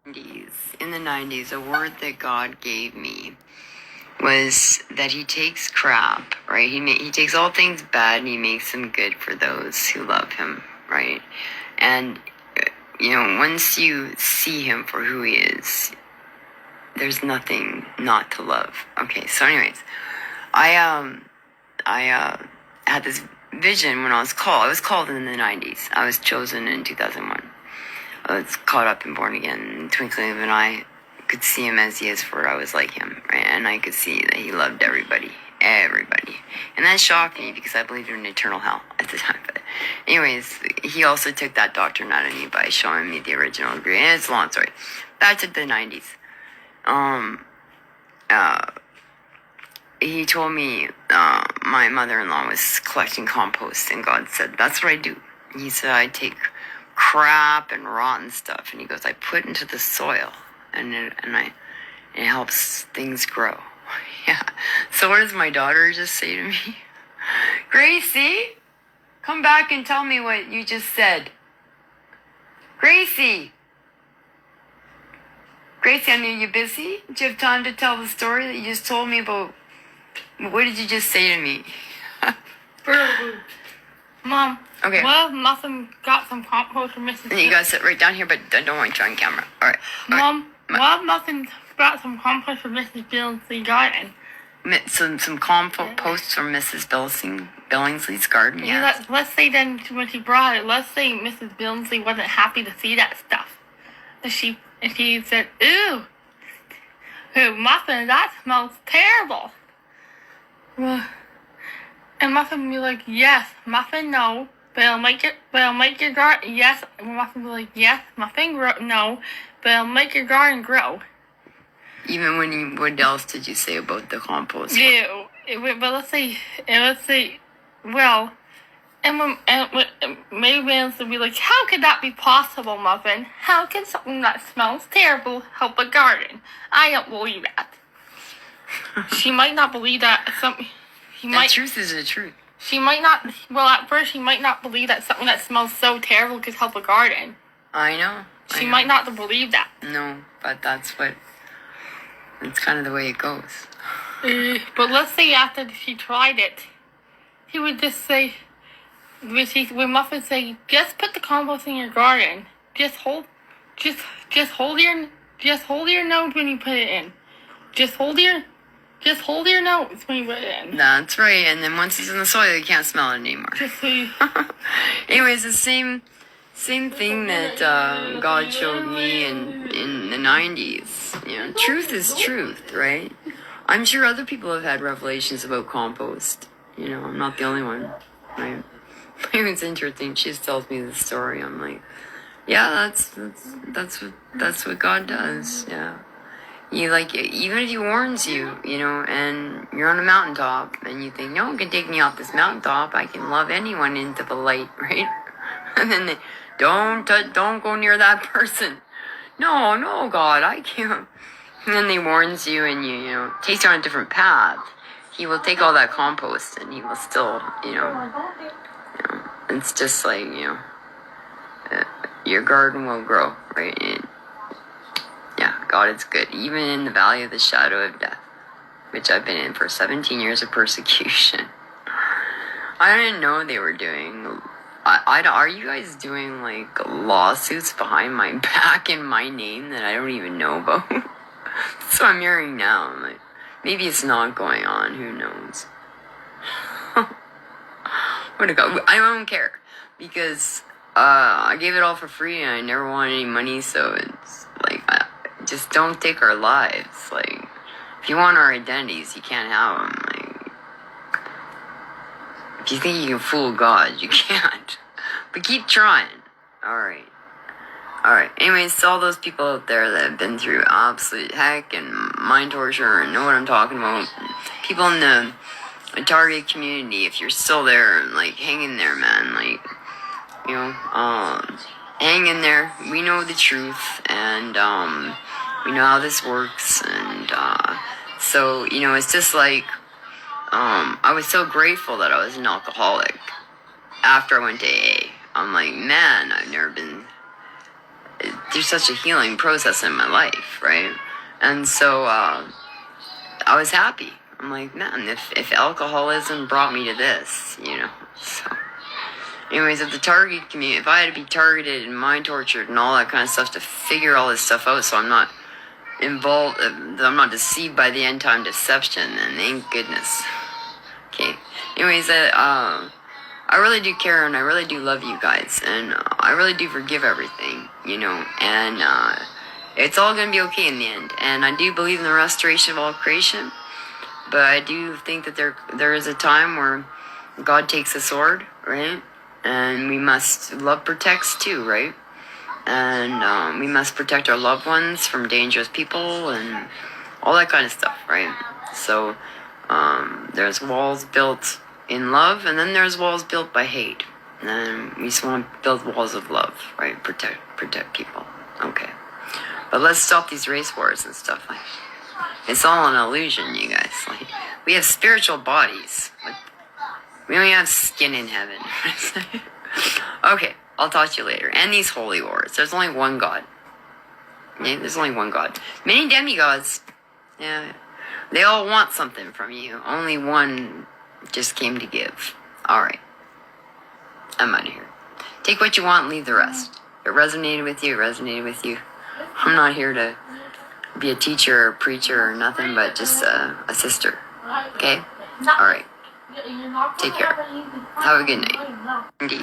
In the 90s, a word that God gave me was that he takes crap, right? He takes all things bad and he makes them good for those who love him, right? And, once you see him for who he is, there's nothing not to love. Okay, so anyways, I had this vision when I was called. I was called in the 90s. I was chosen in 2001. I was caught up and born again. In the twinkling of an eye, could see him as he is, for I was like him, right? And I could see that he loved everybody. And that shocked me because I believed in eternal hell at the time. But anyways, he also took that doctrine out of me by showing me the original degree. And it's a long story. Back to the 90s. He told me my mother-in-law was collecting compost, and God said, that's what I do. He said, I take crap and rotten stuff, and he goes, I put into the soil, and it helps things grow. Yeah. So what does my daughter just say to me? Gracie, come back and tell me what you just said. Gracie, I know you're busy. Do you have time to tell the story that you just told me about? What did you just say to me? Mom. Okay. Well, Muffin got some compost from Mrs. And you gotta sit right down here, but don't want to on camera. All right. Mom, well, Muffin got some compost from Mrs. Billingsley's garden. Some compost from Mrs. Billingsley's garden, yeah. Let's say then when she brought it, let's say Mrs. Billingsley wasn't happy to see that stuff. And she said, "Ooh, Muffin, that smells terrible." And Muffin would be like, "Yes, Muffin, no. But it'll make your garden, yes." And Muffin would be like, "Yes, Muffin, no. But it'll make your garden grow." Even when what else did you say about the compost? Yeah, but let's say, well, and maybe Vance would be like, "How could that be possible, Muffin? How can something that smells terrible help a garden? I don't believe that." She might not believe that The truth is the truth. She might not. Well, at first, she might not believe that something that smells so terrible could help a garden. I know. She might not believe that. No, but it's kind of the way it goes. But let's say after she tried it, he would just say, when Muffin say, "Just put the compost in your garden. Just hold your nose when you put it in. Just hold your nose when you put it in." That's right. And then once it's in the soil, you can't smell it anymore. Anyways, the same thing that God showed me in the 90s. Truth is truth, right? I'm sure other people have had revelations about compost. I'm not the only one, right? It's interesting. She just tells me the story. I'm like, yeah, that's what God does. Yeah. Even if he warns you, and you're on a mountaintop, and you think, no one can take me off this mountaintop. I can love anyone into the light, right? And then they, don't go near that person. No, God, I can't. And then they warns you, and you takes you on a different path. He will take all that compost, and he will still, it's just like, your garden will grow, right? Yeah, God is good, even in the valley of the shadow of death, which I've been in for 17 years of persecution. I didn't know they were doing. Are you guys doing lawsuits behind my back in my name that I don't even know about? That's what I'm hearing now. I'm like, maybe it's not going on. Who knows? What a God! I don't care because I gave it all for free and I never wanted any money. So it's like, just don't take our lives. Like, if you want our identities, you can't have them. Like, if you think you can fool God, you can't. But keep trying. All right. Anyways, to all those people out there that have been through absolute heck and mind torture and know what I'm talking about, people in the target community, if you're still there, hang in there, man. Hang in there. We know the truth, and we know how this works, and so it's just like I was so grateful that I was an alcoholic after I went to AA. I'm like, man, I've never been through such a healing process in my life, right? And so I was happy. I'm like, man, if alcoholism brought me to this, you know. So, anyways, if the target community, if I had to be targeted and mind tortured and all that kind of stuff to figure all this stuff out, so I'm not involved, I'm not deceived by the end time deception, then thank goodness. Okay. Anyways, I really do care and I really do love you guys and I really do forgive everything, you know, and it's all gonna be okay in the end. And I do believe in the restoration of all creation, but I do think that there is a time where God takes a sword, right? And we must love protects too, right? And we must protect our loved ones from dangerous people and all that kind of stuff, right? So there's walls built in love, and then there's walls built by hate. And then we just want to build walls of love, right? Protect people. Okay. But let's stop these race wars and stuff. Like, it's all an illusion, you guys. Like, we have spiritual bodies. Like, we only have skin in heaven. Okay, I'll talk to you later. And these holy wars. There's only one God. Yeah, there's only one God. Many demigods. Yeah. They all want something from you. Only one just came to give. Alright. I'm out of here. Take what you want and leave the rest. If it resonated with you, it resonated with you. I'm not here to be a teacher or preacher or nothing, but just a sister. Okay? Alright. Take care. Have a good night. Indeed.